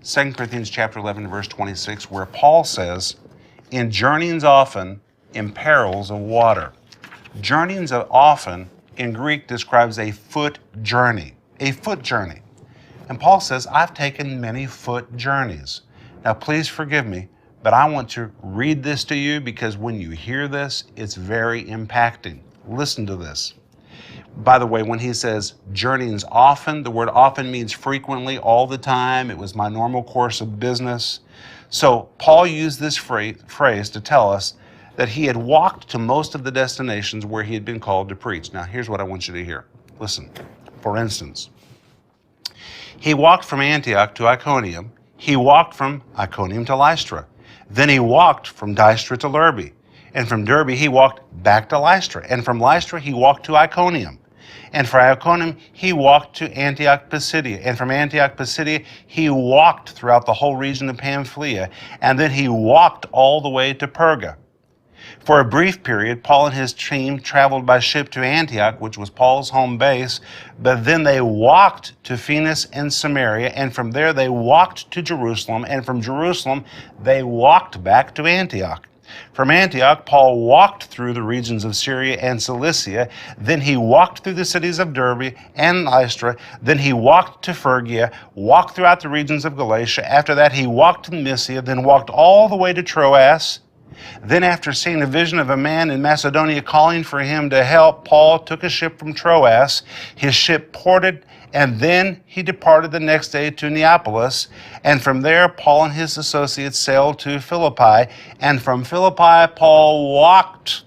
2 Corinthians chapter 11, verse 26, where Paul says, in journeyings often, in perils of water. Journeyings often in Greek describes a foot journey, a foot journey. And Paul says, I've taken many foot journeys. Now, please forgive me, but I want to read this to you because when you hear this, it's very impacting. Listen to this. By the way, when he says journeyings often, the word often means frequently, all the time. It was my normal course of business. So Paul used this phrase to tell us that he had walked to most of the destinations where he had been called to preach. Now, here's what I want you to hear. Listen, for instance, he walked from Antioch to Iconium. He walked from Iconium to Lystra. Then he walked from Lystra to Derbe. And from Derbe, he walked back to Lystra. And from Lystra, he walked to Iconium. And from Iconium, he walked to Antioch Pisidia. And from Antioch Pisidia, he walked throughout the whole region of Pamphylia. And then he walked all the way to Perga. For a brief period, Paul and his team traveled by ship to Antioch, which was Paul's home base, but then they walked to Phoenix and Samaria, and from there they walked to Jerusalem, and from Jerusalem they walked back to Antioch. From Antioch, Paul walked through the regions of Syria and Cilicia. Then he walked through the cities of Derbe and Lystra. Then he walked to Phrygia, walked throughout the regions of Galatia. After that, he walked to Mysia, then walked all the way to Troas. Then after seeing a vision of a man in Macedonia calling for him to help, Paul took a ship from Troas. His ship ported, and then he departed the next day to Neapolis. And from there, Paul and his associates sailed to Philippi. And from Philippi, Paul walked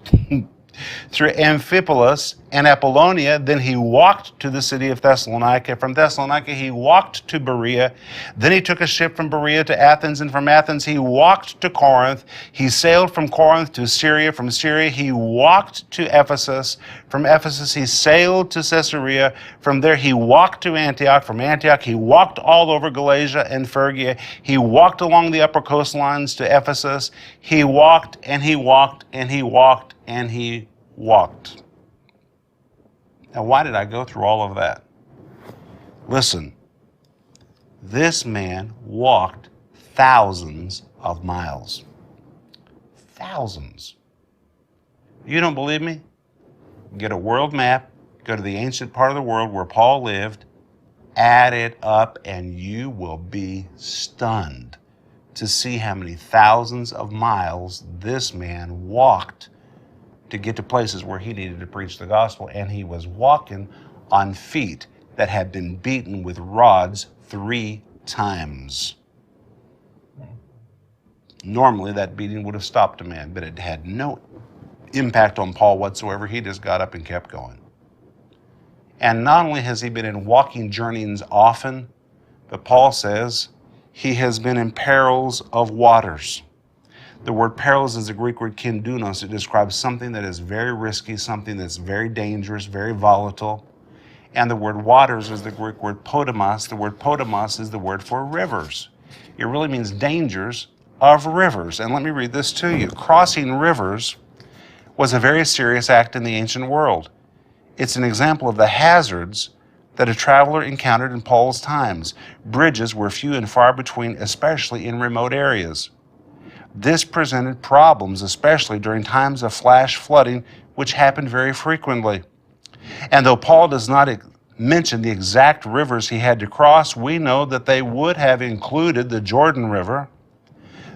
through Amphipolis and Apollonia. Then he walked to the city of Thessalonica. From Thessalonica, he walked to Berea. Then he took a ship from Berea to Athens, and from Athens, he walked to Corinth. He sailed from Corinth to Syria. From Syria, he walked to Ephesus. From Ephesus, he sailed to Caesarea. From there, he walked to Antioch. From Antioch, he walked all over Galatia and Phrygia. He walked along the upper coastlines to Ephesus. He walked and he walked and he walked and he walked. Now, why did I go through all of that? Listen, this man walked thousands of miles. Thousands. You don't believe me? Get a world map, go to the ancient part of the world where Paul lived, add it up, and you will be stunned to see how many thousands of miles this man walked to get to places where he needed to preach the gospel. And he was walking on feet that had been beaten with rods 3 times. Normally that beating would have stopped a man, but it had no impact on Paul whatsoever. He just got up and kept going. And not only has he been in walking journeyings often, but Paul says he has been in perils of waters. The word perils is the Greek word kindunos. It describes something that is very risky, something that's very dangerous, very volatile. And the word waters is the Greek word podemos. The word podemos is the word for rivers. It really means dangers of rivers. And let me read this to you. Crossing rivers was a very serious act in the ancient world. It's an example of the hazards that a traveler encountered in Paul's times. Bridges were few and far between, especially in remote areas. This presented problems, especially during times of flash flooding, which happened very frequently. And though Paul does not mention the exact rivers he had to cross, we know that they would have included the Jordan River,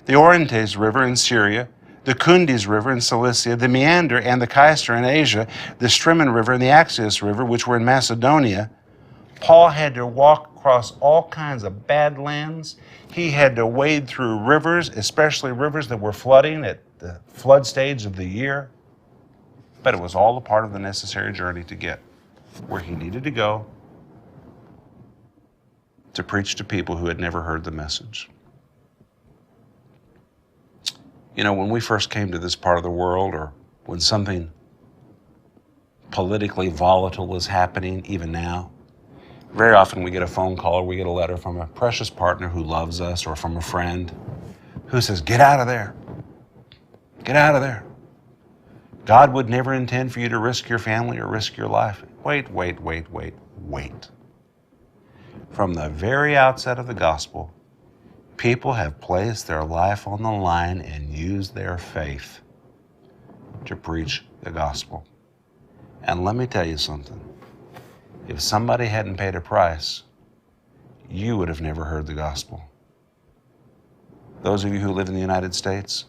the Orontes River in Syria, the Kundis River in Cilicia, the Meander and the Kaister in Asia, the Strymon River and the Axios River, which were in Macedonia. Paul had to walk across all kinds of bad lands. He had to wade through rivers, especially rivers that were flooding at the flood stage of the year. But it was all a part of the necessary journey to get where he needed to go to preach to people who had never heard the message. You know, when we first came to this part of the world, or when something politically volatile was happening, even now, very often we get a phone call or we get a letter from a precious partner who loves us, or from a friend who says, get out of there. Get out of there. God would never intend for you to risk your family or risk your life. Wait. From the very outset of the gospel, People have placed their life on the line and used their faith to preach the gospel. And let me tell you something. If somebody hadn't paid a price, you would have never heard the gospel. Those of you who live in the United States,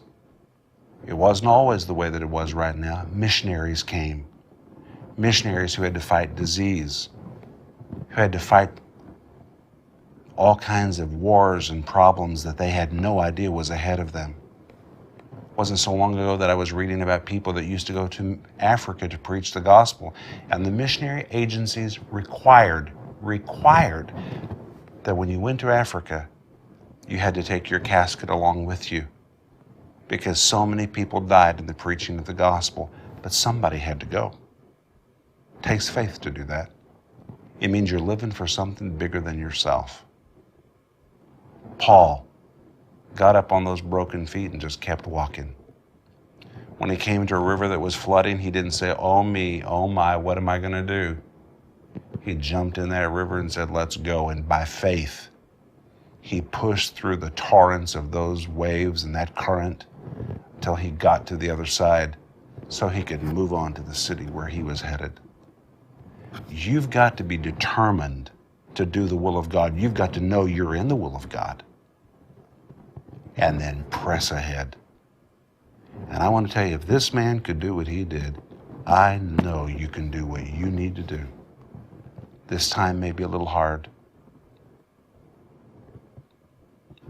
it wasn't always the way that it was right now. Missionaries came. Missionaries who had to fight disease, who had to fight all kinds of wars and problems that they had no idea was ahead of them. It wasn't so long ago that I was reading about people that used to go to Africa to preach the gospel, and the missionary agencies required that when you went to Africa, you had to take your casket along with you, because so many people died in the preaching of the gospel, but somebody had to go. It takes faith to do that. It means you're living for something bigger than yourself. Paul got up on those broken feet and just kept walking. When he came to a river that was flooding, he didn't say, "Oh me, oh my, what am I going to do?" He jumped in that river and said, "Let's go." And by faith, he pushed through the torrents of those waves and that current until he got to the other side so he could move on to the city where he was headed. You've got to be determined to do the will of God. You've got to know you're in the will of God. And then press ahead. And I want to tell you, if this man could do what he did, I know you can do what you need to do. This time may be a little hard.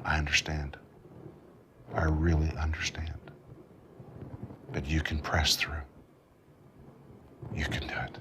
I understand. I really understand. But you can press through. You can do it.